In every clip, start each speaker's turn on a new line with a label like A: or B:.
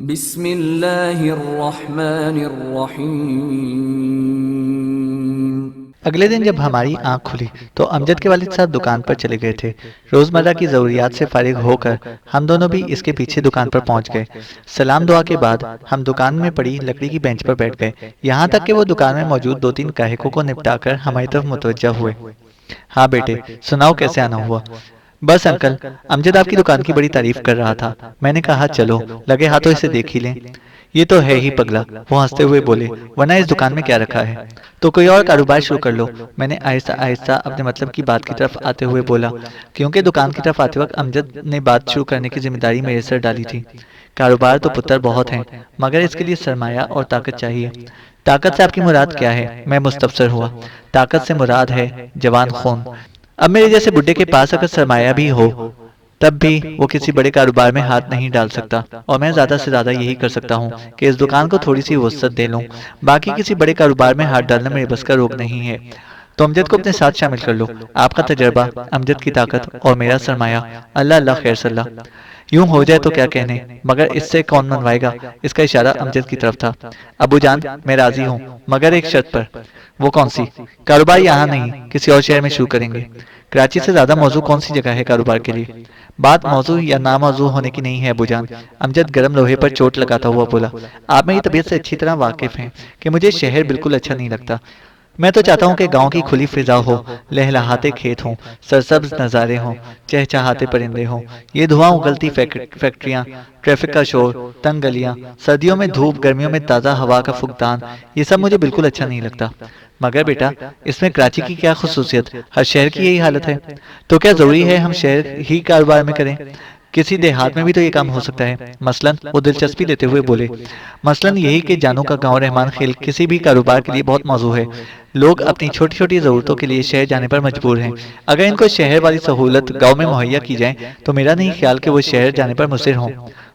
A: बिस्मिल्लाहिर्रहमानिर्रहीम।
B: अगले दिन जब हमारी आंख खुली तो अमजद के वालिद साहब दुकान पर चले गए थे। रोजमर्रा की जरूरियात से फारिग होकर हम दोनों भी इसके पीछे दुकान पर पहुंच गए। सलाम दुआ के बाद हम दुकान में पड़ी लकड़ी की बेंच पर बैठ गए, यहाँ तक कि वो दुकान में मौजूद 2-3 ग्राहकों को निपटाकर हमारी तरफ मुतवज्जा हुए। हाँ बेटे, सुनाओ कैसे आना हुआ? बस अंकल, अमजद आपकी दुकान की बड़ी तारीफ कर रहा था। मैंने कहा चलो लगे हाथों इसे देख ही लें। ये तो है ही पगला, वो हंसते हुए बोले, वरना इस दुकान में क्या रखा है? तो कोई और कारोबार शुरू कर लो। मैंने आहिस्ता आहिस्ता अपने मतलब की बात की तरफ आते हुए बोला, क्योंकि दुकान की तरफ आते वक्त अमजद ने बात शुरू करने की जिम्मेदारी मेरे सर डाली थी। कारोबार तो पुत्र बहुत हैं, मगर इसके लिए सरमाया और ताकत चाहिए। ताकत से आपकी मुराद क्या है? मैं मुस्तफसर हुआ। ताकत से मुराद है जवान खून। अब मेरे जैसे बुड्ढे के पास अगर सरमाया भी हो तब भी वो किसी बड़े कारोबार में हाथ नहीं डाल सकता, और मैं ज्यादा से ज्यादा यही कर सकता हूँ कि इस दुकान को थोड़ी सी वसअत दे लूं। बाकी किसी बड़े कारोबार में हाथ डालना मेरे बस का रोग नहीं है। तो अमजद को अपने साथ शामिल कर लो। आपका तजर्बा, अमजद की ताकत और मेरा सरमाया, अल्लाह अल्लाह खैर सल्ला। यूं हो जाए तो क्या कहने, मगर इससे कौन मनवाएगा? इसका इशारा अमजद की तरफ था। अबू जान, मैं राजी हूँ, मगर एक शर्त पर। वो कौन सी? कारोबार यहाँ नहीं, किसी और शहर में शुरू करेंगे। कराची से ज्यादा मौजू कौन सी जगह है कारोबार के लिए? बात मौजू या ना मौजू होने की नहीं है अबू जान। अमजद गर्म लोहे पर चोट लगाता हुआ बोला, आप मेरी तबीयत से अच्छी तरह वाकिफ हैं कि मुझे शहर बिल्कुल अच्छा नहीं लगता। मैं तो चाहता हूँ कि गांव की खुली फिजा हो, लहलहाते खेत हों, सरसब्ज नज़ारे हों, चहचहाते परिंदे हों। ये धुआं उगलती फैक्ट्रियाँ, ट्रैफिक का शोर, तंग गलियाँ, सर्दियों में धूप, गर्मियों में ताज़ा हवा का फुकदान, ये सब मुझे बिल्कुल अच्छा नहीं लगता। मगर बेटा, इसमें कराची की क्या खुसूसियत? हर शहर की यही हालत है। तो क्या जरूरी है हम शहर ही कारोबार में करें? किसी देहात में भी तो ये काम हो सकता है। मसलन, वो दिलचस्पी लेते हुए बोले, मसलन यही कि जानू का गांव रहमान खेल किसी भी कारोबार के लिए बहुत मौजू है। लोग अपनी छोटी छोटी जरूरतों के लिए शहर जाने पर मजबूर हैं। अगर इनको शहर वाली सहूलत गांव में मुहैया की जाए तो मेरा नहीं ख्याल कि वो शहर जाने पर मुसिर हों।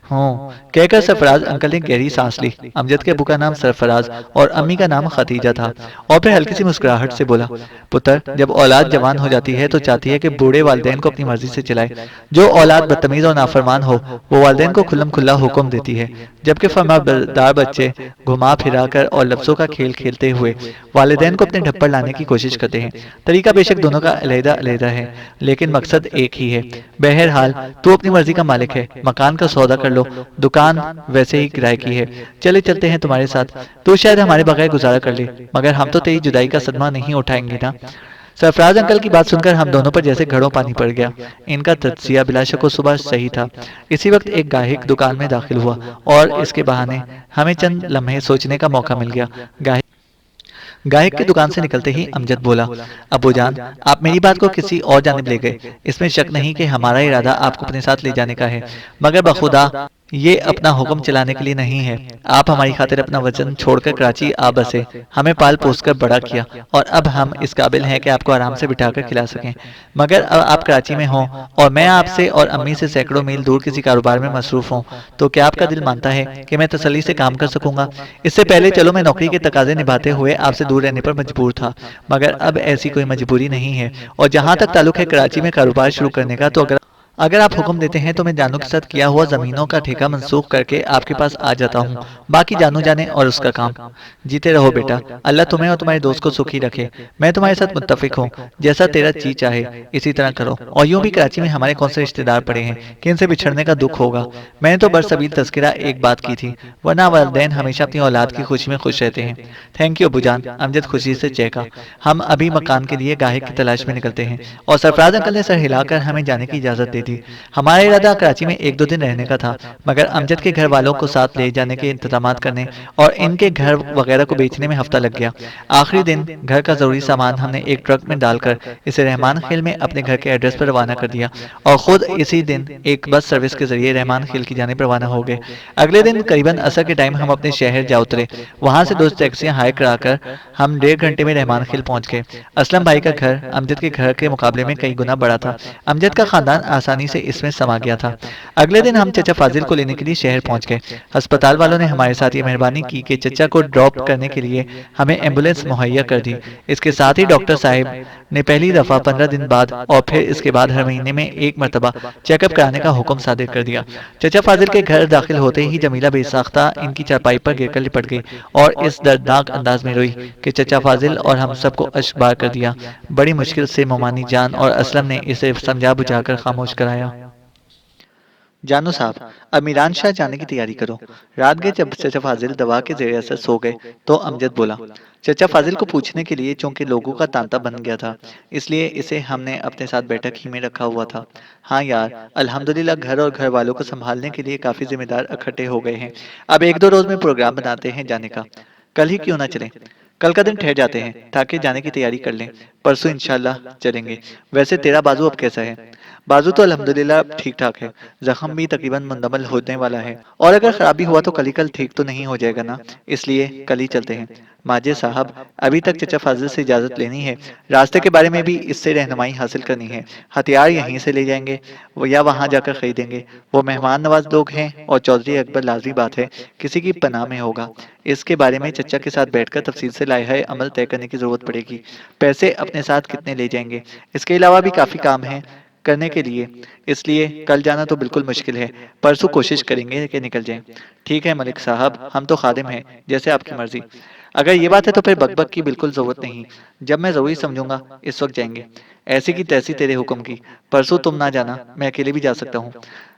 B: कहकर सरफराज अंकल ने गहरी सांस ली। अमजद के अबू का नाम सरफराज और अम्मी का नाम खतीजा था, और फिर हल्की सी मुस्कुराहट से बोला, पुत्र, जब औलाद जवान हो जाती है तो चाहती है कि बूढ़े वालिदैन को अपनी मर्जी से चलाए। जो औलाद बदतमीज और नाफरमान हो वो वालिदैन को खुल्लम खुल्ला हुक्म देती है, जबकि फरमाबरदार बच्चे घुमा फिरा कर और लफ्जों का खेल खेलते हुए वालिदैन को अपने ढप्पर लाने की कोशिश करते हैं। तरीका बेशक दोनों का अलहदा अलहदा है, लेकिन मकसद एक ही है। बहरहाल तू अपनी मर्जी का मालिक है, मकान का सौदा कर लो, दुकान वैसे ही किराए की है। चले चलते हैं तुम्हारे साथ, तो शायद हमारे बगैर गुजारा कर ले, मगर हम तो तेरी जुदाई का सदमा नहीं उठाएंगे ना। सरफराज अंकल की बात सुनकर हम दोनों पर जैसे घड़ों पानी पड़ गया। इनका तज्जिया बिलाशक सुबह सही था। इसी वक्त एक गाहिक दुकान में दाखिल हुआ और इसके बहाने हमें चंद लम्हे सोचने का मौका मिल गया। गायक की दुकान से निकलते ही अमजद बोला, अबू जान, आप मेरी बात को किसी और जानिब ले गए। इसमें शक नहीं कि हमारा इरादा आपको अपने साथ ले जाने का है, मगर बखुदा ये अपना हुक्म चलाने के लिए नहीं है। आप हमारी खातिर अपना वजन छोड़कर कराची आ बसे, हमें पाल पोस कर बड़ा किया, और अब हम इस काबिल हैं कि आपको आराम से बिठाकर खिला सकें। मगर अब आप कराची में हों और मैं आपसे और अम्मी से सैकड़ों मील दूर किसी कारोबार में मसरूफ हूँ, तो क्या आपका दिल मानता है कि मैं तसल्ली से काम कर सकूंगा? इससे पहले चलो मैं नौकरी के तकाजे निभाते हुए आपसे दूर रहने पर मजबूर था, मगर अब ऐसी कोई मजबूरी नहीं है। और जहाँ तक ताल्लुक है कराची में कारोबार शुरू करने का, तो अगर आप हुक्म देते हैं तो मैं जानू के साथ किया हुआ जमीनों का ठेका मंसूख करके आपके पास आ जाता हूँ। बाकी जानू जाने और उसका काम। जीते रहो बेटा, अल्लाह तुम्हें और तुम्हारे दोस्त को सुखी रखे। मैं तुम्हारे साथ मुत्तफिक हूँ, जैसा तेरा जी चाहे इसी तरह करो। और यूं भी कराची में हमारे कौन से रिश्तेदार पड़े हैं कि इनसे बिछड़ने का दुख होगा। मैंने तो बरसबील तस्करा एक बात की थी, वरना वालिदैन हमेशा अपनी औलाद की खुशी में खुश रहते हैं। थैंक यू अबू जान, अमजद खुशी से चहका। हम अभी मकान के लिए गाहक की तलाश में निकलते हैं। और सरफराज अंकल ने सर हिलाकर हमें जाने की इजाजत दे दी। हमारा इरादा कराची में 1-2 दिन रहने का था, मगर अमजद के घर वालों को साथ ले जाने के इंतजामात करने और इनके घर वगैरह को बेचने में हफ्ता लग गया। आखिरी दिन घर का जरूरी सामान हमने एक ट्रक में डालकर इसे रहमान खेल में अपने घर के एड्रेस पर रवाना कर दिया, और खुद इसी दिन एक बस सर्विस के जरिए रहमान खेल की जानिब रवाना हो गए। अगले दिन करीबन असर के टाइम हम अपने शहर जा उतरे। वहां से 2 टैक्सियां हायर कराकर हम 1.5 घंटे में रहमान खेल पहुंच गए। असलम भाई का घर अमजद के घर के मुकाबले में कई गुना बड़ा था। अमजद का खानदान आसानी आसानी से इसमें समा गया था। अगले दिन हम चचा फाजिल को लेने के लिए शहर पहुंच गए। अस्पताल वालों ने हमारे साथ ये मेहरबानी की कि चचा को ड्रॉप करने के लिए हमें एम्बुलेंस मुहैया कर दी। इसके साथ ही डॉक्टर साहब ने पहली दफ़ा 15 दिन बाद और फिर इसके बाद हर महीने में एक मरतबा चेकअप कराने का हुक्म सादिर कर दिया। चचा फाजिल के घर दाखिल होते ही जमीला बेसाख्ता इनकी चारपाई पर गिरकर लिपट गई और इस दर्दनाक अंदाज में रोई कि चचा फाजिल और हम सबको अश्क बार कर दिया। बड़ी मुश्किल से मोमानी जान और असलम ने इसे समझा बुझाकर खामोश कराया। जानो साहब, अब मीरान शाह जाने की तैयारी करो। रात गए जब चचा फाजिल दवा के जरिए असर सो गए तो अमजद बोला। चचा फाजिल को पूछने के लिए चूंकि लोगों का तांता बन गया था, इसलिए इसे हमने अपने साथ बैठक ही में रखा हुआ था। हाँ यार, अल्हम्दुलिल्लाह घर और घर वालों को संभालने के लिए काफी जिम्मेदार इकट्ठे हो गए हैं। अब एक दो रोज में प्रोग्राम बनाते हैं जाने का। कल ही क्यों ना चलें? कल का दिन ठहर जाते हैं ताकि जाने की तैयारी कर लें। परसों इंशाल्लाह चलेंगे। वैसे तेरा बाजू अब कैसा है? बाजू तो अल्हम्दुलिल्लाह ठीक ठाक है। जख्म भी तकरीबन मुंदमल होने वाला है और अगर खराबी हुआ तो कल ही कल ठीक तो नहीं हो जाएगा ना, इसलिए कल ही चलते हैं। माजे साहब, अभी तक चचा फाजिल से इजाजत लेनी है। रास्ते के बारे में भी इससे रहनुमाई हासिल करनी है। हथियार यहीं से ले जाएंगे या वहां जाकर खरीदेंगे। वो मेहमान नवाज लोग हैं और चौधरी अकबर लाजमी बात है किसी की पनाह में होगा। इसके बारे में चचा के साथ बैठकर तफसील से लाइहा अमल तय करने की जरूरत पड़ेगी। पैसे अपने साथ कितने ले जाएंगे? इसके अलावा भी काफी काम है करने के लिए, इसलिए कल जाना तो बिल्कुल मुश्किल है। परसों कोशिश करेंगे कि निकल जाएं। ठीक है मलिक साहब, हम तो खादिम हैं, जैसे आपकी मर्जी। अगर ये बात है तो फिर बकबक की बिल्कुल जरूरत नहीं। जब मैं जरूरी समझूंगा इस वक्त जाएंगे। ऐसी की तैसी तेरे हुक्म की। परसों तुम ना जाना, मैं अकेले भी जा सकता हूँ।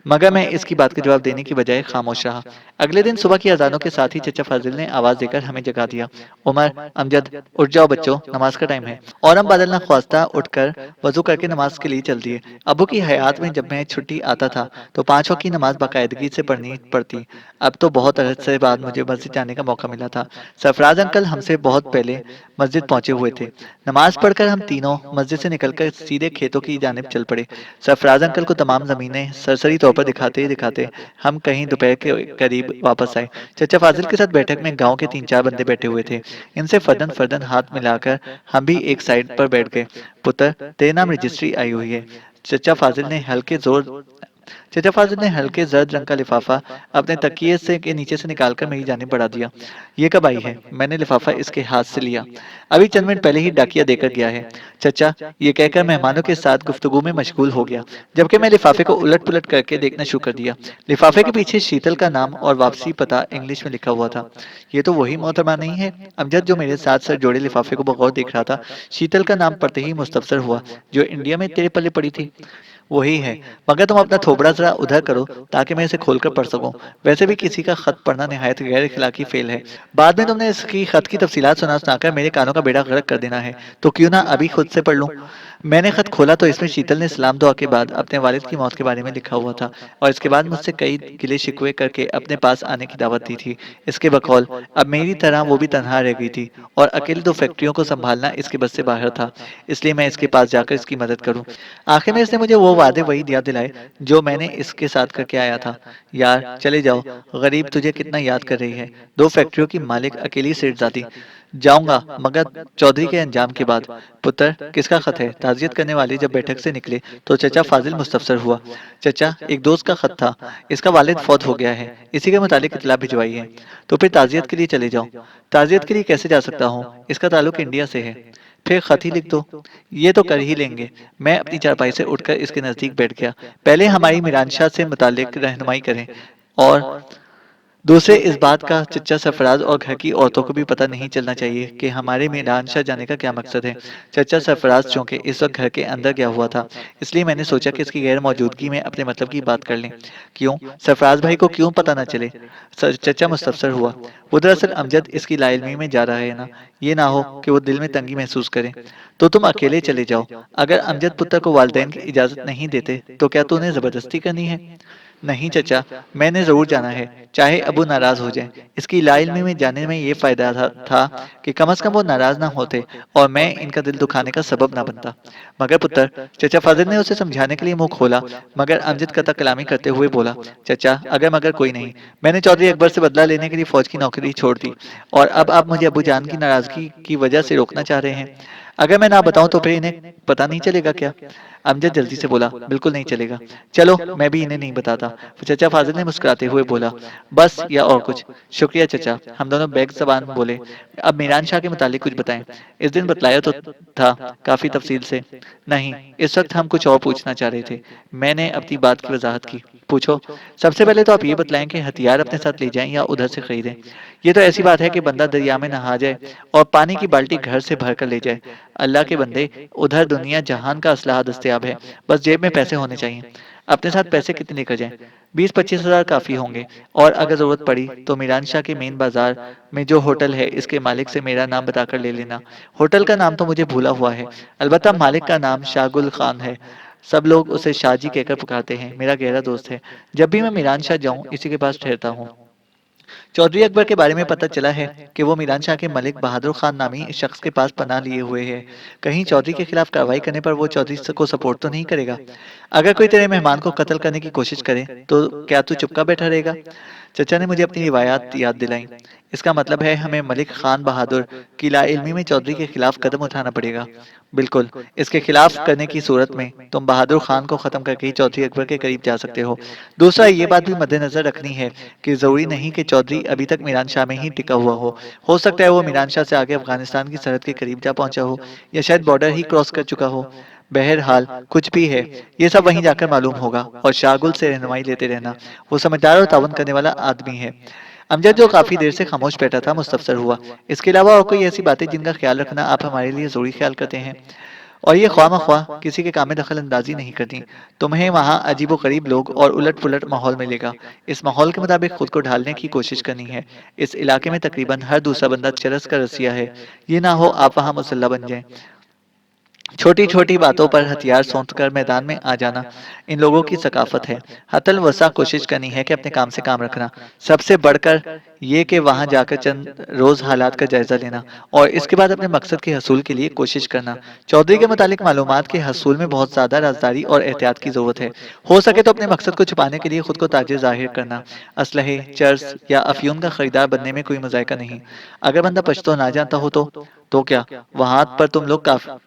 B: मगर मैं इसकी बात का जवाब देने की बजाय खामोश रहा। अगले दिन सुबह की अजानों के साथ ही चचा फाजिल ने आवाज देकर हमें जगा दिया। उमर, अमजद, उठ जाओ बच्चों, नमाज का टाइम है। और हम बादल न ख्वास्ता उठकर वजू करके नमाज के लिए चल दिए। अबू की हयात में जब मैं छुट्टी आता था तो 5 वक्त की नमाज बाकायदगी से पढ़नी पड़ती। अब तो बहुत अरसे से बाद मुझे मस्जिद जाने का मौका मिला था। सरफराज अंकल हमसे बहुत पहले मस्जिद पहुंचे हुए थे। नमाज पढ़कर हम तीनों मस्जिद से निकलकर सीधे खेतों की जानिब चल पड़े। सरफराज अंकल को तमाम जमीनें सरसरी तौर पर दिखाते ही दिखाते हम कहीं दोपहर के करीब वापस आए। चचा फाजिल के साथ बैठक में गांव के 3-4 बंदे बैठे हुए थे। इनसे फर्दन फर्दन हाथ मिलाकर हम भी एक साइड पर बैठ गए। पुत्र, तेरे नाम रजिस्ट्री आई हुई है। चचा फाजिल ने हल्के जोर चचा फाजिल ने हल्के जर्द रंग का लिफाफा अपने तकिए से के नीचे से निकालकर मेरी जानिब बढ़ा दिया। ये कब आई है? मैंने लिफाफा इसके हाथ से लिया। अभी चंद मिनट पहले ही डाकिया देकर गया है। चचा, ये कहकर मेहमानों के साथ गुफ्तगू में मशगूल हो गया, जबकि मैं लिफाफे को उलट पुलट करके देखना शुरू कर दिया। लिफाफे के पीछे शीतल का नाम और वापसी पता इंग्लिश में लिखा हुआ था। ये तो वही मोहतरमा नहीं है? अमजद, जो मेरे साथ सर जोड़े लिफाफे को बगौर देख रहा था, शीतल का नाम पढ़ते ही मुस्तफसर हुआ, जो इंडिया में तेरे पल्ले पड़ी थी। वही है, मगर तुम अपना थोबड़ा जरा उधर करो ताकि मैं इसे खोलकर पढ़ सकूं। वैसे भी किसी का खत पढ़ना निहायत गैर इखलाकी फेल है। बाद में तुमने इसकी खत की तफसीलात सुनाकर मेरे कानों का बेड़ा गर्क कर देना है, तो क्यों ना अभी खुद से पढ़ लूं। मैंने खत खोला तो इसमें शीतल ने सलाम दुआ के बाद अपने वालिद की मौत के बारे में लिखा हुआ था और इसके बाद मुझसे कई गिले शिकवे करके अपने पास आने की दावत दी थी। इसके बकौल अब मेरी तरह वो भी तनहा रह गई थी और अकेले 2 फैक्ट्रियों को संभालना इसके बस से बाहर था। इसलिए मैं इसके पास जाकर इसकी मदद करूं। आखिर में इसने मुझे वो वादे वही याद दिलाए जो मैंने इसके साथ करके आया था। यार चले जाओ, गरीब तुझे कितना याद कर रही है। 2 फैक्ट्रियों की मालिक अकेली सेठजादी। जाऊंगा मगर चौधरी के अंजाम के बाद। पुत्र, किसका खत है? ताजियत करने वाले जब बैठक से निकले तो चचा फाजिल मुस्तफसर हुआ। चचा, एक दोस्त का खत था, इसका वालिद फौत हो गया है, इसी के मुतालिक इतला भिजवाई है। तो फिर ताजियत के लिए चले जाओ। ताजियत के लिए कैसे जा सकता हूँ? इसका ताल्लुक इंडिया से है। फिर खत ही लिख दो। ये तो कर ही लेंगे। मैं अपनी चारपाई से उठकर इसके नजदीक बैठ गया। पहले हमारी मीरानशाह से मुतालिक रहनुमाई करें और दूसरे इस बात का चचा सरफराज और घर की औरतों को भी पता नहीं चलना चाहिए कि हमारे मीरानशाह जाने का क्या मकसद है। चचा सरफराज चूंकि इस वक्त घर के अंदर गया हुआ था, इसलिए मैंने सोचा कि इसकी गैर मौजूदगी में अपने मतलब की बात कर लें। क्यों? सरफराज भाई को क्यों पता न चले? चचा मुस्तफसर हुआ। वो दरअसल अमजद इसकी लाइल्मी में जा रहा है ना, ये ना हो कि वो दिल में तंगी महसूस करे। तो तुम अकेले चले जाओ। अगर अमजद पुत्र को वालिदैन की इजाजत नहीं देते तो क्या तू उन्हें जबरदस्ती करनी है? नहीं चचा, मैंने जरूर जाना है, चाहे अबू नाराज हो जाए। इसकी लाइल्मी में जाने में ये फायदा था कि कम से कम वो नाराज ना होते और मैं इनका दिल दुखाने का सबब ना बनता। मगर पुत्र, चचा फाजिल ने उसे समझाने के लिए मुंह खोला, मगर अमजद कता कलामी करते हुए बोला, चचा अगर मगर कोई नहीं, मैंने चौधरी अकबर से बदला लेने के लिए फौज की नौकरी छोड़ दी और अब आप मुझे अबू जान की नाराजगी की वजह से रोकना चाह रहे हैं। अगर मैं ना बताऊं तो फिर इन्हें पता नहीं चलेगा क्या? अमजद जल्दी से बोला, बिल्कुल नहीं चलेगा। चलो मैं भी इन्हें नहीं बताता। फिर चचा फाजिल ने मुस्कुराते हुए बोला, बस या और कुछ? शुक्रिया चचा। हम दोनों बैग जबान बोले, अब मीरान शाह के मुतालिक कुछ बताएं। इस दिन बतलाया तो था काफी तफसील से। नहीं, इस वक्त हम कुछ और पूछना चाह रहे थे। मैंने अपनी बात की वजाहत की। पूछो। सबसे पहले तो आप ये बतलाएं कि हथियार अपने साथ ले जाएं या उधर से खरीदें। ये तो ऐसी बात है कि बंदा दरिया में नहा जाए और पानी की बाल्टी घर से भर कर ले जाए। अल्लाह के बंदे, उधर दुनिया जहान का असलहा दस्तयाब है, बस जेब में पैसे होने चाहिए। अपने साथ पैसे कितने लेकर जाएं? 20-25 हज़ार काफ़ी होंगे। और अगर ज़रूरत पड़ी तो मीरान शाह के मेन बाजार में जो होटल है इसके मालिक से मेरा नाम बताकर ले लेना। होटल का नाम तो मुझे भूला हुआ है, अलबत्ता मालिक का नाम शाहगुल खान है। सब लोग उसे शाहजी कहकर पुकारते हैं, मेरा गहरा दोस्त है। जब भी मैं मीरान शाह जाऊं इसी के पास ठहरता हूँ। चौधरी अकबर के बारे में पता चला है कि वो मीरान शाह के मलिक बहादुर खान नामी शख्स के पास पनाह लिए हुए है। कहीं चौधरी के खिलाफ कार्रवाई करने पर वो चौधरी को सपोर्ट तो नहीं करेगा? अगर कोई तेरे मेहमान को कत्ल करने की कोशिश करे तो क्या तू चुपका बैठा रहेगा? चचा ने मुझे अपनी रिवायात याद दिलाई। इसका मतलब है हमें मलिक खान बहादुर की लाइल्मी में चौधरी के खिलाफ कदम उठाना पड़ेगा। बिल्कुल। इसके खिलाफ करने की सूरत में तुम बहादुर खान को खत्म करके ही चौधरी अकबर के करीब जा सकते हो। दूसरा, ये बात भी मद्देनजर रखनी है कि जरूरी नहीं कि चौधरी अभी तक मीरान शाह में ही टिका हुआ हो सकता है वो मीरान शाह से आगे अफगानिस्तान की सरहद के करीब जा पहुंचा हो या शायद बॉर्डर ही क्रॉस कर चुका हो। बहरहाल कुछ भी है, ये सब वहीं जाकर मालूम होगा और शाहगुल से रहनुमाई लेते रहना। वो समझदार और ताउन करने वाला आदमी है। अमजद, जो काफी देर से खामोश बैठा था, मुस्तफसर हुआ। इसके अलावा और कोई ऐसी बातें जिनका ख्याल रखना आप हमारे लिए जरूरी ख्याल करते हैं? और ये ख्वाह किसी के काम में दखल अंदाजी नहीं करती। तुम्हें वहाँ अजीबो गरीब लोग और उलट पुलट माहौल मिलेगा। इस माहौल के मुताबिक खुद को ढालने की कोशिश करनी है। इस इलाके में तकरीबन हर दूसरा बंदा चरस का रसिया है। ये ना हो आप वहाँ मुसल्ला बन जाएं। छोटी छोटी बातों पर हथियार सौंप कर मैदान में आ जाना इन लोगों की सकाफत है। हतल वसा कोशिश करनी है कि अपने काम से काम रखना। सबसे बढ़कर ये कि वहां जाकर चंद रोज हालात का जायजा लेना और इसके बाद अपने मकसद के हसूल के लिए कोशिश करना। चौधरी के मुतालिक मालूमात के हसूल में बहुत ज्यादा राजदारी और एहतियात की जरूरत है। हो सके तो अपने मकसद को छुपाने के लिए खुद को ताजिर जाहिर करना। असलहे, चर्स या अफयूम का खरीदार बनने में कोई मजायका नहीं। अगर बंदा पश्तो ना जानता हो तो क्या, वहां पर तुम लोग काफी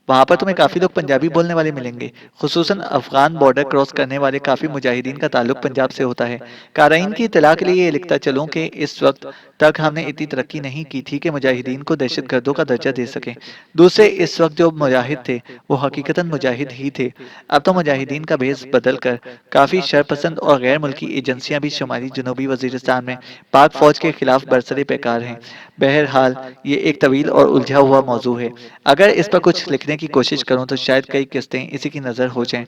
B: वहां पर तुम्हें काफी लोग पंजाबी बोलने वाले मिलेंगे। खुसूसन अफगान बॉर्डर क्रॉस करने वाले काफी मुजाहिदीन का ताल्लुक पंजाब से होता है। काराइन की इतला के लिए ये लिखता चलूं कि इस वक्त तक हमने इतनी तरक्की नहीं की थी कि मुजाहिदीन को दहशत गर्दों का दर्जा दे सके। दूसरे, इस वक्त जो मुजाहिद थे वो हकीकतन मुजाहिद ही थे। अब तो मुजाहिदीन का भेस बदल कर काफी शरपसंद और गैर मुल्की एजेंसियां भी शुमारी जनूबी वजीरिस्तान में पाक फौज के खिलाफ बरसरे पैकार हैं। बहरहाल ये एक तवील और उलझा हुआ मौजू है। अगर इस पर कुछ लिखने की कोशिश करूं तो शायद कई किस्तें इसी की नजर हो जाएं।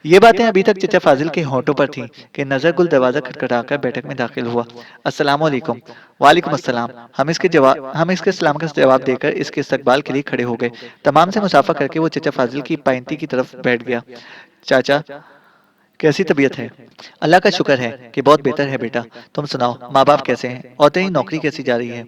B: ये बातें अभी तक चचा फाजिल के होंठों पर थीं कि नजर गुल दरवाजा खटखटाकर बैठक में दाखिल हुआ। अस्सलाम वालेकुम। वालेकुम अस्सलाम। हम इसके सलाम का जवाब देकर इसके इस्तकबाल के लिए खड़े हो गए। तमाम से मुसाफा करके वो चचा फाजिल की पाइंती की तरफ बैठ गया। चाचा, कैसी तबीयत है? अल्लाह का शुक्र है कि बहुत बेहतर है बेटा। तुम सुनाओ, माँ बाप कैसे हैं और तेरी नौकरी कैसी जा रही है?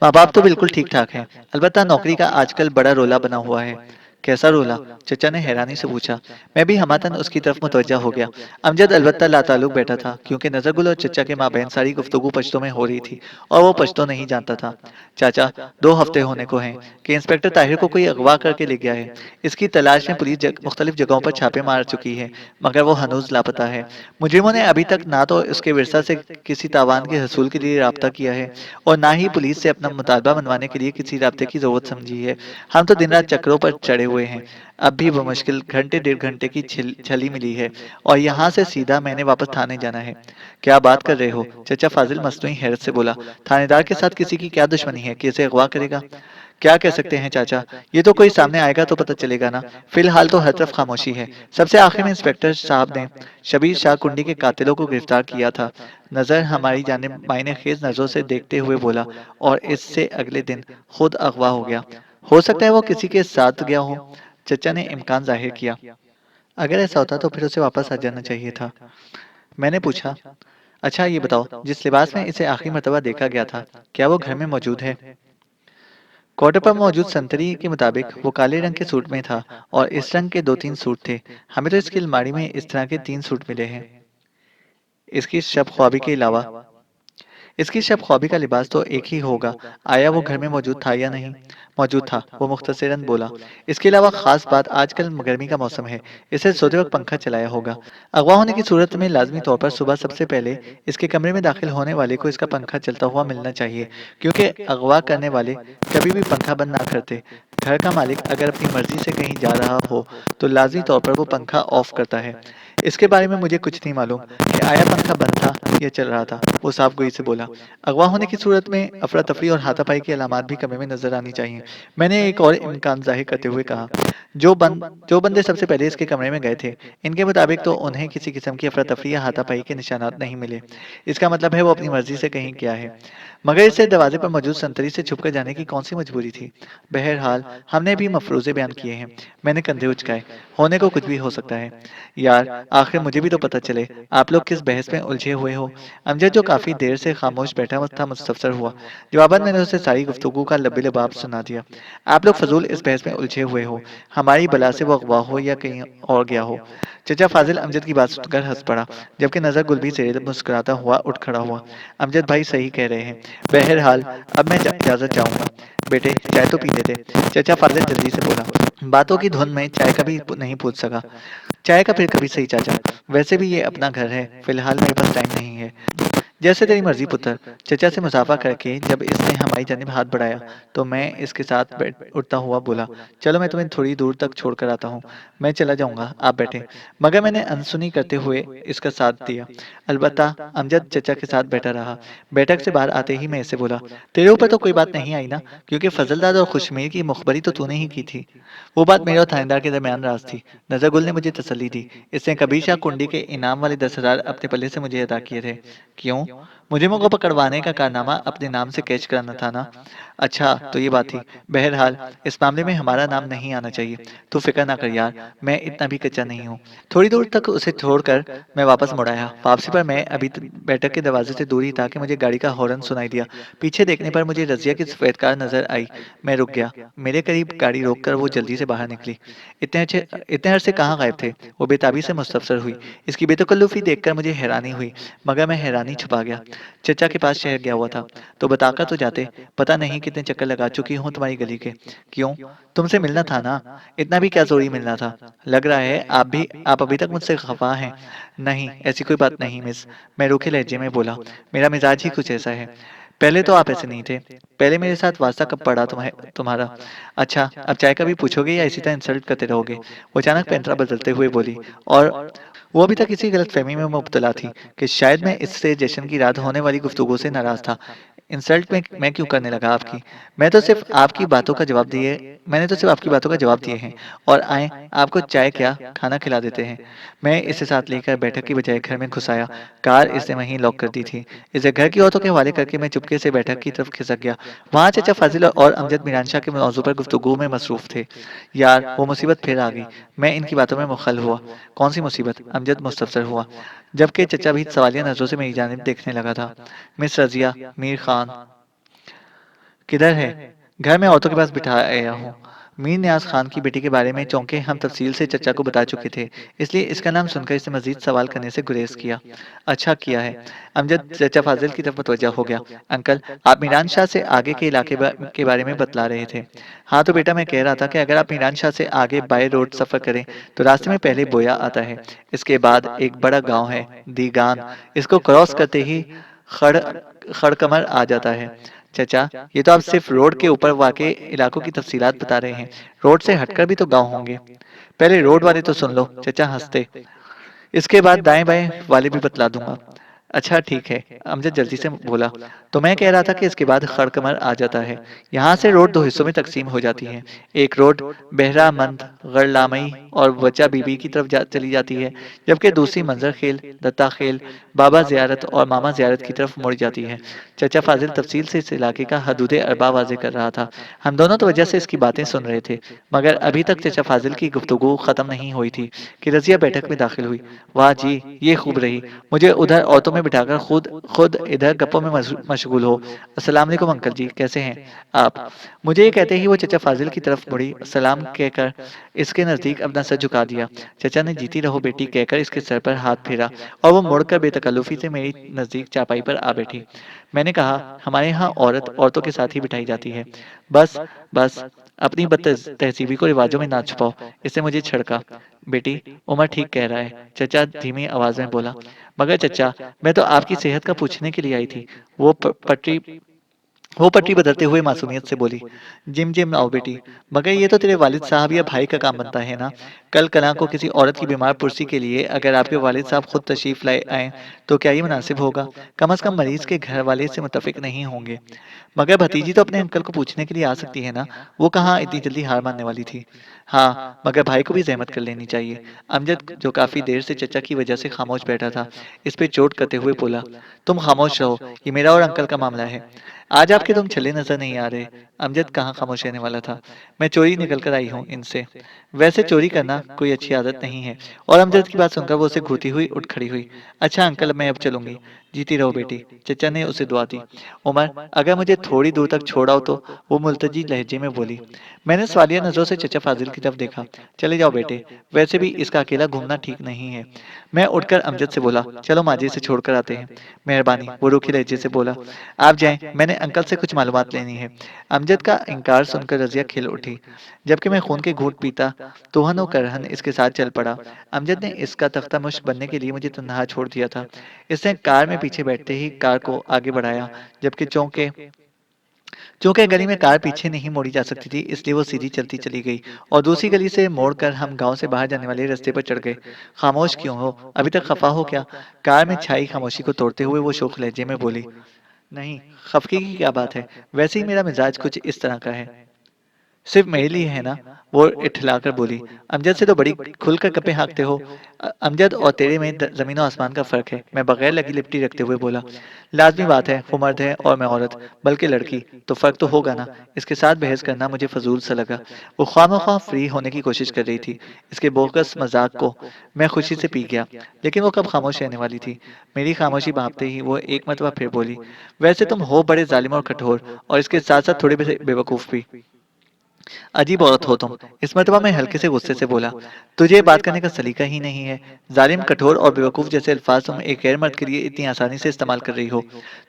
B: माँ बाप तो बिल्कुल ठीक ठाक हैं, अलबत्ता नौकरी का आजकल बड़ा रोला बना हुआ है। कैसा रोला? चचा ने हैरानी से पूछा। मैं भी हमातन उसकी तरफ मुतवज्जा हो गया। अमजद अलबत्ता लाताल्लुक बैठा था क्योंकि नजरगुल और चचा के माबैन सारी गुफ्तगू पश्तो में हो रही थी और वो पश्तो नहीं जानता था। चाचा, 2 हफ्ते होने को हैं कि इंस्पेक्टर ताहिर को कोई अगवा करके ले गया है। इसकी तलाश में पुलिस मुख्तलिफ जगहों पर छापे मार चुकी है, मगर वो हनूज लापता है। मुजरिमों ने अभी तक ना तो उसके विरसा से किसी तावान के हसूल के लिए राब्ता किया है और ना ही पुलिस से अपना मुतालबा मनवाने के लिए किसी राब्ते की जरूरत समझी है। हम तो दिन रात चक्रों पर चढ़े हुए हैं। अब भी बमुश्किल घंटे 1.5 घंटे की छली मिली है और यहाँ से सीधा मैंने वापस थाने जाना है। क्या बात कर रहे हो? चचा फाजिल मस्तूई हैरत से बोला। थानेदार के साथ किसी की क्या दुश्मनी है कि इसे अगवा करेगा? क्या कह सकते हैं चाचा, ये तो कोई सामने आएगा तो पता चलेगा ना। फिलहाल तो हर तरफ खामोशी है। सबसे आखिर में इंस्पेक्टर साहब ने शबीर शाह कुंडी के कातिलों को गिरफ्तार किया था। नजर हमारी जानिब मायने खेज नजरों से देखते हुए बोला, और इससे अगले दिन खुद अगवा हो गया। हो सकता है वो किसी के साथ गया हो। चचा ने इम्कान जाहिर किया। अगर ऐसा होता तो फिर उसे वापस आ जाना चाहिए था। मैंने पूछा, अच्छा ये बताओ, जिस लिबास में इसे आखिरी मर्तबा देखा गया था, क्या वो घर में मौजूद है? क्वार्टर पर मौजूद संतरी के मुताबिक वो काले रंग के सूट में था और इस रंग के 2-3 सूट थे। हमें तो इसकी अलमारी में इस तरह के 3 सूट मिले हैं। इसकी शब ख्वाबी के अलावा इसकी शब ख्वाबी का लिबास तो एक ही होगा। आया वो घर में मौजूद था या नहीं? मौजूद था, वो मुख्तसरन बोला। इसके अलावा खास बात आजकल गर्मी का मौसम है, इसे सोते वक्त पंखा चलाया होगा। अगवा होने की सूरत में लाजमी तौर पर सुबह सबसे पहले इसके कमरे में दाखिल होने वाले को इसका पंखा चलता हुआ मिलना चाहिए, क्योंकि अगवा करने वाले कभी भी पंखा बंद ना करते। घर का मालिक अगर अपनी मर्जी से कहीं जा रहा हो तो लाजमी तौर पर वो पंखा ऑफ करता है। इसके बारे में मुझे कुछ नहीं मालूम कि आया पंखा बंद था या चल रहा था, वो साफ गोई से बोला। अगवा होने की सूरत में अफरा तफरी और हाथापाई की अलामात भी कमरे में नजर आनी चाहिए। मैंने एक और इम्कान जाहिर करते हुए कहा, जो बंदे सबसे पहले इसके कमरे में गए थे, इनके मुताबिक तो उन्हें किसी किस्म की अफरा तफरी या हाथापाई के निशानात नहीं मिले। इसका मतलब है वो अपनी मर्जी से कहीं गया है, मगर इसे दरवाजे पर मौजूद संतरी से छुपकर जाने की कौन सी मजबूरी थी। बहरहाल हमने भी मफरूजे बयान किए हैं। मैंने कंधे उचकाए। होने को कुछ भी हो सकता है। यार आखिर मुझे भी तो पता चले आप लोग किस बहस में उलझे हुए हो। अमजद जो काफी देर से खामोश बैठा था मुस्तफसर हुआ। जवाबन मैंने उसे सारी गुफ्तगू का लबे लबाब सुना दिया। आप लोग फजूल इस बहस में उलझे हुए हो, हमारी बला से वो अगवा हो या कहीं और गया हो। चचा फाजिल अमजद की बात सुनकर हंस पड़ा, जबकि नजर गुल भी से मुस्कुराता हुआ उठ खड़ा हुआ। अमजद भाई सही कह रहे हैं। बहरहाल अब मैं इजाजत चाहूंगा। बेटे चाय तो पी लेते। चचा फाजिल जल्दी से बोला। बातों की धुन में चाय का भी नहीं पूछ सका। चाय का फिर कभी सही चाचा। वैसे भी ये अपना घर है, फिलहाल मेरे पास टाइम नहीं है। जैसे तेरी मर्जी पुत्र। चचा से मुसाफा करके जब इसने हमारी जानिब हाथ बढ़ाया तो मैं इसके साथ बैठ उठता हुआ बोला, चलो मैं तुम्हें थोड़ी दूर तक छोड़कर आता हूँ। मैं चला जाऊंगा, आप बैठे। मगर मैंने अनसुनी करते हुए इसका साथ दिया। अलबत्ता अमजद चचा के साथ बैठा रहा। बैठक से बाहर आते ही मैं इसे बोला, तेरे ऊपर तो कोई बात नहीं आई ना, क्योंकि फजलदाद और खुशमीर की मुखबरी तो तूने ही की थी। वो बात मेरे और थानेदार के दरमियान राज थी। नजरगुल ने मुझे तसल्ली दी। इसने कबीर शाह कुंडी के इनाम वाले 10,000 अपने पल्ले से मुझे अदा किए थे। क्यों? मुझे मुझको पकड़वाने का कारनामा अपने नाम से कैच कराना था ना। अच्छा तो ये बात थी। बहरहाल इस मामले में हमारा नाम नहीं आना चाहिए। तू फिक्र ना कर यार, मैं इतना भी कच्चा नहीं हूँ। थोड़ी दूर तक उसे छोड़कर मैं वापस मुड़ आया। वापसी पर मैं अभी बैठक के दरवाजे से दूर ही था कि मुझे गाड़ी का हॉर्न सुनाई दिया। पीछे देखने पर मुझे रजिया की सफेद कार नजर आई। मैं रुक गया। मेरे करीब गाड़ी रोककर वो जल्दी से बाहर निकली। इतने अरसे कहाँ गायब थे? वो बेताबी से मुस्तफसर हुई। इसकी बेतकल्लुफी देखकर मुझे हैरानी हुई, मगर मैं हैरानी छुपा गया। चचा के पास शहर गया हुआ था, तो बताकर तो जाते। पता नहीं कितने चक्कर लगा चुकी हूँ तुम्हारी गली के। क्यों? तुमसे मिलना था ना, इतना भी क्या जरूरी मिलना था? लग रहा है आप अभी तक मुझसे खफा हैं। नहीं, ऐसी कोई बात नहीं मिस। मैं रूखे लहजे में बोला, मेरा मिजाज ही कुछ ऐसा है। पहले तो आप ऐसे नहीं थे। पहले मेरे साथ वास्ता कब पड़ा तुम्हारा? अच्छा, अब चाय का भी पूछोगे या इसी तरह इंसल्ट करते रहोगे? वो अचानक पैंतरा बदलते हुए बोली। और वो अभी तक इसी गलतफहमी में मुब्तला थी कि शायद मैं इससे जश्न की रात होने वाली गुफ्तगू से नाराज था। इंसल्ट में मैं क्यों करने लगा आपकी? मैं तो सिर्फ आपकी बातों का जवाब दिए मैंने तो सिर्फ आपकी बातों का जवाब दिए हैं, और आए आपको चाय क्या खाना खिला देते हैं। मैं इसे साथ लेकर बैठक की बजाय घर में घुस आया। कार इसने वहीं लॉक कर दी थी। इसे घर की औरतों के हवाले करके मैं चुपके से बैठक की तरफ खिसक गया। वहाँ चचा फाजिल और अमजद मीरानशाह के मौजू पर गुफ्तगू में मसरूफ थे। यार वो मुसीबत फिर आ गई। मैं इनकी बातों में मुखल हुआ। कौन सी मुसीबत? अमजद मुस्तफसर हुआ, जबकि चचा भी सवालिया नजरों से मेरी जानिब देखने लगा था। मिस रजिया, मीर खान किधर है? घर में औरतों के पास बिठा आया हूँ। मीर न्याज खान की बेटी के बारे में चौंके हम तफसील से चचा को बता चुके थे, इसलिए इसका नाम सुनकर इसे मजीद सवाल करने से गुरेज किया। अच्छा किया है। अमजद चचा फाजिल की तरफ मुतवज्जा हो गया। अंकल, आप मीरान शाह से आगे के इलाके के बारे में बतला रहे थे। हाँ तो बेटा मैं कह रहा था कि अगर आप मीरान शाह से आगे बाय रोड सफर करें तो रास्ते में पहले बोया आता है। इसके बाद एक बड़ा गाँव है, दीगान। इसको क्रॉस करते ही खड़ खड़कमर आ जाता है। चचा, ये तो आप सिर्फ रोड के ऊपर वाक़े इलाकों की तफसीलात बता रहे हैं। रोड से हटकर भी तो गाँव होंगे। पहले रोड वाले तो सुन लो, चचा हंसते। इसके बाद दाएं-बाएं वाले भी बतला दूंगा। अच्छा ठीक है, अमजद जल्दी से बोला। तो मैं कह रहा था कि इसके बाद खड़कमर आ जाता है। यहाँ से रोड दो हिस्सों में तकसीम हो जाती है। एक रोड बहरामंद, गरलामई और वचा बीबी की तरफ चली जाती है, जबकि दूसरी मंजर खेल, दत्ता खेल, बाबा जियारत और मामा जियारत की तरफ मुड़ जाती है। चचा फाजिल तफसील से इस इलाके का हदूद अरबा वाजे कर रहा था। हम दोनों तो वजह से इसकी बातें सुन रहे थे, मगर अभी तक चचा फाजिल की गुफ्तगू खत्म नहीं हुई थी कि रजिया बैठक में दाखिल हुई। वाह जी, ये खूब रही। मुझे उधर औरतों में में बिठाकर खुद खुद इधर गप्पों में मशगूल हो। अस्सलाम वालेकुम अंकल जी, कैसे हैं आप? मुझे ये कहते ही वो चचा फाजिल की तरफ मुड़ी, सलाम कहकर इसके नज़दीक अपना सर झुका दिया। चचा ने जीती रहो बेटी कहकर इसके सर पर हाथ फेरा और वो मुड़कर बेतकल्लुफ़ी से मेरी नज़दीक चापाई पर आ बैठी। मैंने कहा, हमारे यहाँ औरत औरतों के साथ ही बिठाई जाती है। बस, बस, अपनी तहज़ीबी को रिवाजों में ना छुपाओ। इसने मुझे छिड़का। बेटी, उमर ठीक कह रहा है, चचा धीमी आवाज़ में बोला। मगर चचा, मैं तो आपकी सेहत का पूछने के लिए आई थी। वो पटरी वो पटरी बदलते हुए मासूमियत से बोली, जिम जिम आओ बेटी, मगर ये तो तेरे वालिद साहब या भाई का काम बनता है ना। कल कला को किसी औरत की बीमार पुरसी के लिए अगर आपके वालिद साहब खुद तशरीफ लाए आए तो क्या ये मुनासिब होगा? कम से कम मरीज के घर वाले से मुतफिक नहीं होंगे। मगर भतीजी तो अपने अंकल को पूछने के लिए आ सकती है ना, वो कहाँ इतनी जल्दी हार मानने वाली थी। हाँ, मगर भाई को भी जहमत कर लेनी चाहिए। अमजद, जो काफी देर से चचा की वजह से खामोश बैठा था, इस पे चोट करते हुए बोला, तुम खामोश रहो, ये मेरा और अंकल का मामला है। आज आपके तुम छले नजर नहीं आ रहे। अमजद कहाँ खामोश रहने वाला था। मैं चोरी निकल कर आई हूँ इनसे। वैसे चोरी करना कोई अच्छी आदत नहीं है। और अमजद की बात सुनकर वो उसे घूरती हुई उठ खड़ी हुई। अच्छा अंकल, मैं अब चलूंगी। जीती रहो बेटी, चचा ने उसे दुआ दी। उमर, अगर मुझे थोड़ी दूर तक छोड़ाओ तो, वो मुल्तजी लहजे में बोली। मैंने सवालिया नजरों से चचा फाजिल की तरफ देखा। चले जाओ बेटे, वैसे भी इसका अकेला घूमना ठीक नहीं है। मैं उठकर अमजद से बोला, चलो माजी से छोड़कर आते हैं। मेहरबानी, वो रूखे लहजे से बोला। आप जाएं, मैंने अंकल से कुछ मालूमात लेनी है। अमजद का इनकार सुनकर रजिया खिल उठी। जबकि मैं खून के घूंट पीता, तोहन और करहन इसके साथ चल पड़ा। अमजद ने इसका तख्ता मुश्क बनने के लिए मुझे तन्हा छोड़ दिया था। इसने कार में पीछे बैठते ही कार को आगे बढ़ाया, जबकि चौंके चूंकि गली में कार पीछे नहीं मोड़ी जा सकती थी, इसलिए वो सीधी चलती चली गई और दूसरी गली से मोड़कर हम गांव से बाहर जाने वाले रास्ते पर चढ़ गए। खामोश क्यों हो? अभी तक खफा हो क्या? कार में छाई खामोशी को तोड़ते हुए वो शोख लहजे में बोली। नहीं, खफकी की क्या बात है? वैसे ही मेरा मिजाज कुछ इस तरह का है। सिर्फ मेरे लिए है ना? वो इठलाकर बोली। अमजद से तो बड़ी खुलकर गप्पे हाँकते हो। अमजद, और तेरे में जमीन और आसमान का फर्क है। मैं बगैर लगी लिपटी रखते हुए बोला। लाजमी बात है, वो मर्द है और मैं औरत, बल्कि लड़की, तो फर्क तो होगा ना। इसके साथ बहस करना मुझे फजूल सा लगा। वो ख्वामख्वाह फ्री होने की कोशिश कर रही थी। इसके बोगस मजाक को मैं खुशी से पी गया। लेकिन वो कब खामोश रहने वाली थी? मेरी खामोशी भांपते ही वो एक मरतबा फिर बोली, वैसे तुम हो बड़े जालिम और कठोर, और इसके साथ साथ थोड़े बेवकूफ भी। अजीब औरत हो तुम। इस मर्तबा मैं हल्के से गुस्से से बोला। तुझे बात करने का सलीका ही नहीं है। जालिम, कठोर और बेवकूफ जैसे अल्फाज तुम एक गैर मर्द के लिए इतनी आसानी से इस्तेमाल कर रही हो।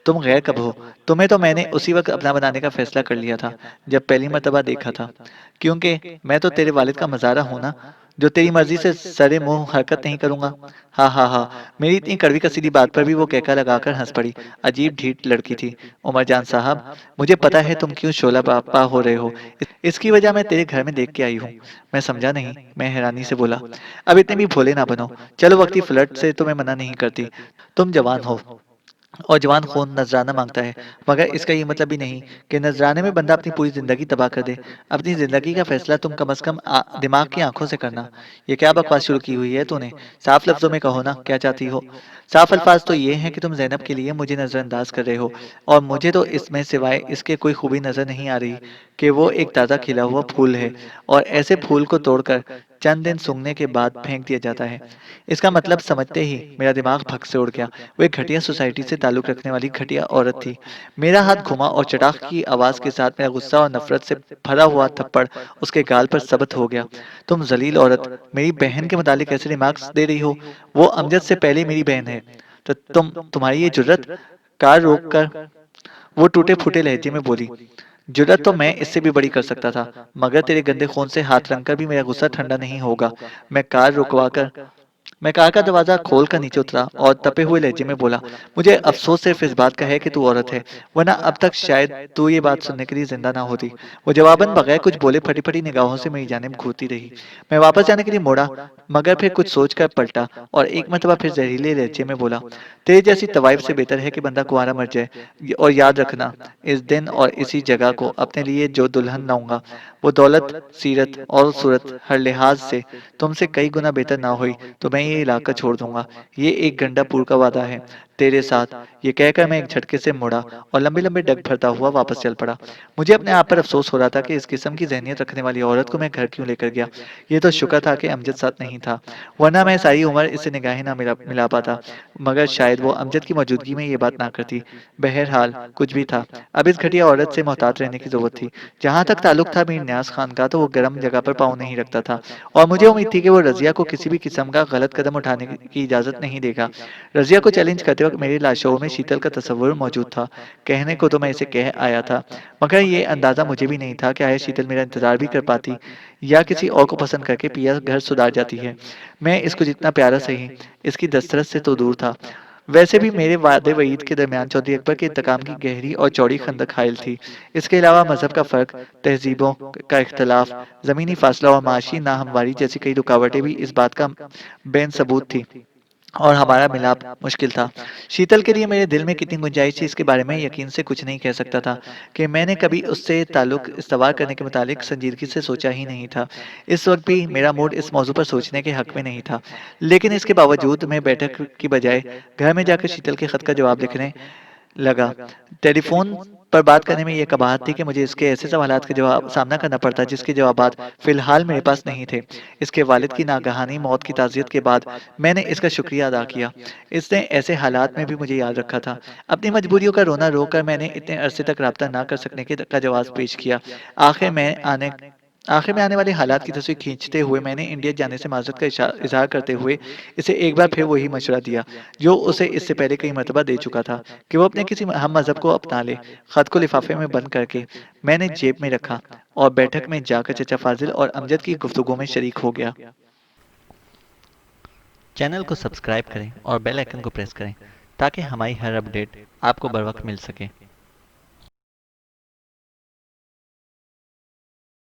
B: तुम गैर कब हो? तुम्हें तो मैंने उसी वक्त अपना बनाने का फैसला कर लिया था, जब पहली मर्तबा देखा था। क्योंकि मैं तो तेरे वालिद का मजारा हूं ना, जो तेरी मर्जी से सरे मुंह हरकत नहीं करूंगा। हाँ हाँ हाँ, मेरी इतनी कड़वी कसीदी बात पर भी वो कहकर लगाकर हंस पड़ी। अजीब ढीठ लड़की थी। उमर जान साहब, मुझे पता है तुम क्यों शोला पापा हो रहे हो। इसकी वजह मैं तेरे घर में देख के आई हूँ। मैं समझा नहीं, मैं हैरानी से बोला। अब इतने भी भोले ना बनो। चलो, वक्ती फ्लर्ट से तुम्हें मना नहीं करती। तुम जवान हो और जवान खून नजराना मांगता है, मगर इसका ये मतलब भी नहीं कि नजराने में बंदा अपनी पूरी जिंदगी तबाह कर दे। अपनी जिंदगी का फैसला तुम कम से कम दिमाग की आंखों से करना। ये क्या बकवास शुरू की हुई है तूने? साफ लफ्जों में कहो ना, क्या चाहती हो? साफ अल्फाज तो ये हैं कि तुम जैनब के लिए मुझे नजरअंदाज कर रहे हो, और मुझे तो इसमें सिवाय इसके कोई खूबी नजर नहीं आ रही कि वो एक ताज़ा खिला हुआ फूल है, और ऐसे फूल को तोड़कर चंद दिन सूंघने के बाद फेंक दिया जाता है। इसका मतलब समझते ही मेरा दिमाग भग से उड़ गया। वो एक घटिया सोसाइटी से ताल्लुक रखने वाली घटिया औरत थी। मेरा हाथ घुमा और चटाक की आवाज के साथ मेरा गुस्सा और नफरत से भरा हुआ थप्पड़ उसके गाल पर सबत हो गया। तुम जलील औरत, मेरी बहन के मुतालिक ऐसे रिमार्क्स दे रही हो? वो अमजद से पहले मेरी बहन है, तो तुम्हारी ये जुर्रत? कार रोक कर वो टूटे फूटे लहजे में बोली। जुर्रत तो मैं इससे भी बड़ी कर सकता था, मगर तेरे गंदे खून से हाथ रंगकर भी मेरा गुस्सा ठंडा नहीं होगा। मैं कार रुकवाकर मैं कार का दरवाजा खोलकर नीचे उतरा और तपे हुए लहजे में बोला, मुझे अफसोस सिर्फ इस बात का है कि तू औरत है, वरना अब तक शायद तू ये बात सुनने के लिए जिंदा ना होती। वो जवाबन बगैर कुछ बोले फटी फटी निगाहों से मेरी जानिब घूरती रही। मैं वापस जाने के लिए मुड़ा, मगर फिर कुछ सोचकर पलटा और एक मरतबा फिर जहरीले लहजे में बोला, तेरे जैसी तवाइफ से बेहतर है कि बंदा कुंवारा मर जाए। और याद रखना, इस दिन और इसी जगह को अपने लिए जो दुल्हन लाऊंगा, वो दौलत, सीरत और सूरत हर लिहाज से तुमसे कई गुना बेहतर ना हुई तो मैं ये ये इलाका छोड़ दूंगा। ये एक गंडापुर का वादा है तेरे साथ। ये कहकर मैं एक झटके से मुड़ा और लंबे लंबे डग भरता हुआ वापस चल पड़ा। मुझे अपने आप पर अफसोस हो रहा था कि इस किस्म की जहनियत रखने वाली औरत को मैं घर क्यों लेकर गया। ये तो शुक्र था कि अमजद साथ नहीं था, वरना मैं सारी उम्र इससे निगाहें ना मिला पाता। मगर शायद वो अमजद की मौजूदगी में ये बात ना करती। बहरहाल कुछ भी था, अब इस घटिया औरत से मोहतात रहने की जरूरत थी। जहां तक ताल्लुक था मीर न्याज खान का, तो वो गर्म जगह पर पाँव नहीं रखता था और मुझे उम्मीद थी कि वो रजिया को किसी भी किस्म का गलत कदम उठाने की इजाजत नहीं देगा। रजिया को चैलेंज करते वक्त मेरी लाशों में शीतल का तस्वुर मौजूद था। कहने को तो मैं इसे कह आया था, मगर ये अंदाजा मुझे भी नहीं था कि आया शीतल मेरा इंतजार भी कर पाती या किसी और को पसंद करके पिया घर सुधार जाती है। मैं इसको जितना प्यारा सही, इसकी दस्तरस से तो दूर था। वैसे भी मेरे वादे वईद के दरमियान चौधरी अकबर के इंतकाम की गहरी और चौड़ी खंदक हायल थी। इसके अलावा मजहब का फ़र्क, तहजीबों का इख्तलाफ, ज़मीनी फासला और माशी नाहमवारी जैसी कई रुकावटें भी इस बात का बेन सबूत थी और हमारा मिलाप मुश्किल था। शीतल के लिए मेरे दिल में कितनी गुंजाइश थी, इसके बारे में यकीन से कुछ नहीं कह सकता था कि मैंने कभी उससे ताल्लुक इस्तवार करने के मुतालिक संजीदगी से सोचा ही नहीं था। इस वक्त भी मेरा मूड इस मौजू पर सोचने के हक में नहीं था। लेकिन इसके बावजूद मैं बैठक की बजाय घर में जाकर शीतल के खत का जवाब लिखने लगा। टेलीफ़ोन पर बात करने में ये कबाहत थी कि मुझे इसके ऐसे सवालात का जवाब सामना करना पड़ता जिसके जवाबात फ़िलहाल मेरे पास नहीं थे। इसके वालिद की नागहानी मौत की ताज़ियत के बाद मैंने इसका शुक्रिया अदा किया। इसने ऐसे हालात में भी मुझे याद रखा था। अपनी मजबूरियों का रोना रोकर मैंने इतने अरसे तक राब्ता ना कर सकने के का जवाब पेश किया। आखिर में आने आखिर में आने वाले हालात की तस्वीर खींचते हुए मैंने इंडिया जाने से माज़रत का इज़हार करते हुए इसे एक बार फिर वही मशवरा दिया, जो उसे इससे पहले कई मर्तबा दे चुका था, कि वो अपने किसी हम मज़हब को अपना ले। ख़त को लिफ़ाफ़े में बंद करके मैंने जेब में रखा और बैठक में जाकर चचा फ़ाज़िल और अमजद की गुफ्तगू में शरीक हो गया।
A: चैनल को सब्सक्राइब करें और बेल आइकन को प्रेस करें ताकि हमारी हर अपडेट आपको बर वक्त मिल सके।